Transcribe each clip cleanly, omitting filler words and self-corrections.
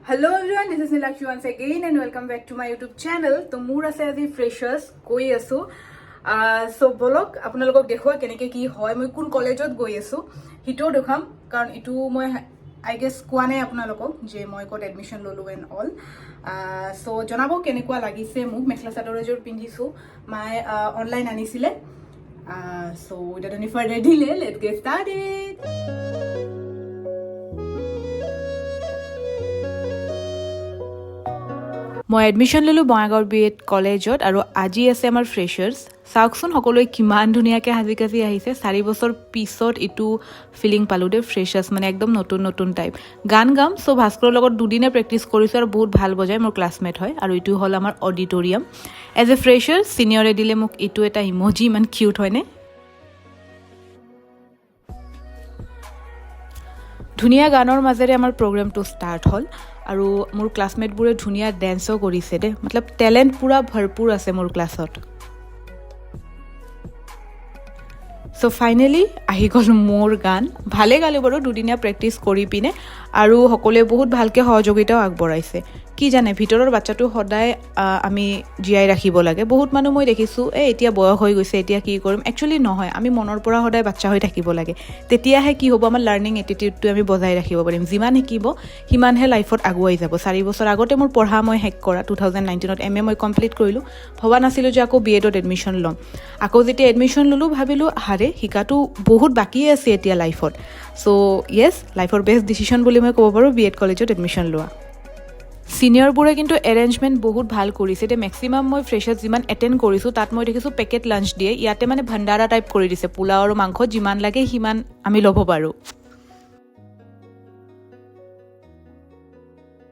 Hello everyone, this is Nilakshi once again and welcome back to my YouTube channel. So মোৰ আছে আজি freshers গৈ আছো so বলক আপোনালোকক দেখুৱা কেনেকৈ কি হয় মই কোন কলেজত গৈ আছো হিটো দেখাম কাৰণ ইটো মই I guess কোৱা নাই আপোনালোকক যে মই ক'ত এডমিশন ললো এন্ড অল সো জনাব কেনেকুৱা লাগিছে মোক মেখলা চাদৰ এযোৰ পিন্ধিছো মাই অনলাইন আনিছিলে so without any further delay let's get started. মই এডমিশন ললো বঙাইগাঁও বিএড কলেজত আৰু আজি আছে আমাৰ ফ্ৰেছাৰ্ছ চাওকচোন সকলোৱে কিমান ধুনীয়াকৈ হাজি কাজি আহিছে 4 বছৰ পিছত ইটো ফিলিং পালো দে ফ্ৰেছাৰ্ছ মানে একদম নতুন টাইপ গান গাম সো ভাস্কৰৰ লগত দুদিনে প্ৰেক্টিছ কৰিছো আৰু বহুত ভাল বজায় মোৰ ক্লাছমেট হয় আৰু ইটো হ'ল আমাৰ অডিটৰিয়াম এজ এ ফ্ৰেছাৰ সিনিয়ৰে দিলে মোক ইটো এটা ইমোজি ইমান কিউট হয়নে ধুনীয়া গানৰ মাজেৰে আমাৰ প্ৰগ্ৰামটো ষ্টাৰ্ট হ'ল আৰু মোৰ ক্লাছমেটবোৰে ধুনীয়া ডেন্সও কৰিছে দে মতলব টেলেণ্ট পুৰা ভৰপুৰ আছে মোৰ ক্লাছত সো ফাইনেলি আহি গ'ল মোৰ গান ভালে গালো বাৰু দুদিনীয়া প্ৰেক্টিছ কৰি পিনে আৰু সকলোৱে বহুত ভালকৈ সহযোগিতাও আগবঢ়াইছে কি জানে ভিতৰৰ বাচ্চাটো সদায় আমি জিয়াই ৰাখিব লাগে বহুত মানুহ মই দেখিছোঁ এতিয়া বয়স হৈ গৈছে এতিয়া কি কৰিম একচুৱেলি নহয় আমি মনৰ পৰা সদায় বাচ্চা হৈ থাকিব লাগে তেতিয়াহে কি হ'ব আমাৰ লাৰ্ণিং এটিটিউডটো আমি বজাই ৰাখিব পাৰিম যিমান শিকিব সিমানহে লাইফত আগুৱাই যাব 4 বছৰ আগতে মোৰ পঢ়া মই শেষ কৰা 2019ত এমএ মই কমপ্লিট কৰিলোঁ ভবা নাছিলোঁ যে আকৌ বিএডত এডমিশ্যন ল'ম আকৌ যেতিয়া এডমিশ্যন ল'লোঁ ভাবিলোঁ হাৰে শিকাটো বহুত বাকী আছে এতিয়া লাইফত সো য়েছ লাইফৰ বেষ্ট ডিচিশ্যন বুলি মই ক'ব পাৰোঁ বিএড কলেজত এডমিশ্যন লোৱা সিনিয়ৰবোৰে কিন্তু এৰেঞ্জমেণ্ট বহুত ভাল কৰিছে দে মেক্সিমাম মই ফ্ৰেছাৰ্ছ যিমান এটেণ্ড কৰিছোঁ তাত মই দেখিছোঁ পেকেট লাঞ্চ দিয়ে ইয়াতে মানে ভাণ্ডাৰা টাইপ কৰি দিছে পোলাও আৰু মাংস যিমান লাগে সিমান আমি ল'ব পাৰোঁ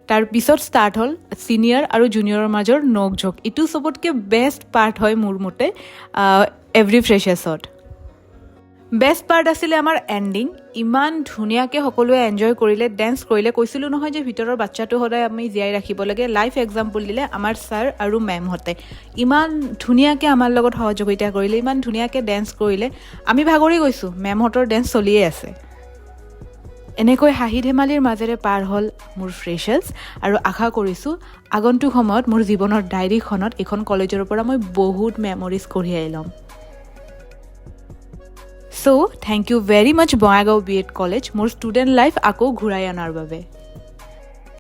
তাৰপিছত ষ্টাৰ্ট হ'ল ছিনিয়ৰ আৰু জুনিয়ৰৰ মাজৰ নক ঝোক ইটো চবতকৈ বেষ্ট পাৰ্ট হয় মোৰ মতে এভৰি ফ্ৰেছাৰ্ছত বেষ্ট পাৰ্ট আছিলে আমাৰ এণ্ডিং ইমান ধুনীয়াকৈ সকলোৱে এনজয় কৰিলে ডেন্স কৰিলে কৈছিলোঁ নহয় যে ভিতৰৰ বাচ্চাটো সদায় আমি জীয়াই ৰাখিব লাগে লাইফ এক্সাম্পল দিলে আমাৰ ছাৰ আৰু মেমহঁতে ইমান ধুনীয়াকৈ আমাৰ লগত সহযোগিতা কৰিলে ইমান ধুনীয়াকৈ ডেন্স কৰিলে আমি ভাগৰি গৈছোঁ মেমহঁতৰ ডেন্স চলিয়ে আছে এনেকৈ হাঁহি ধেমালিৰ মাজেৰে পাৰ হ'ল মোৰ ফ্ৰেছাৰ্ছ আৰু আশা কৰিছোঁ আগন্তুক সময়ত মোৰ জীৱনৰ ডায়েৰীখনত এইখন কলেজৰ পৰা মই বহুত মেমৰিজ কঢ়িয়াই ল'ম So, thank you very much Bongaigaon B Ed college মোৰ ষ্টুডেণ্ট লাইফ আকৌ ঘূৰাই অনাৰ বাবে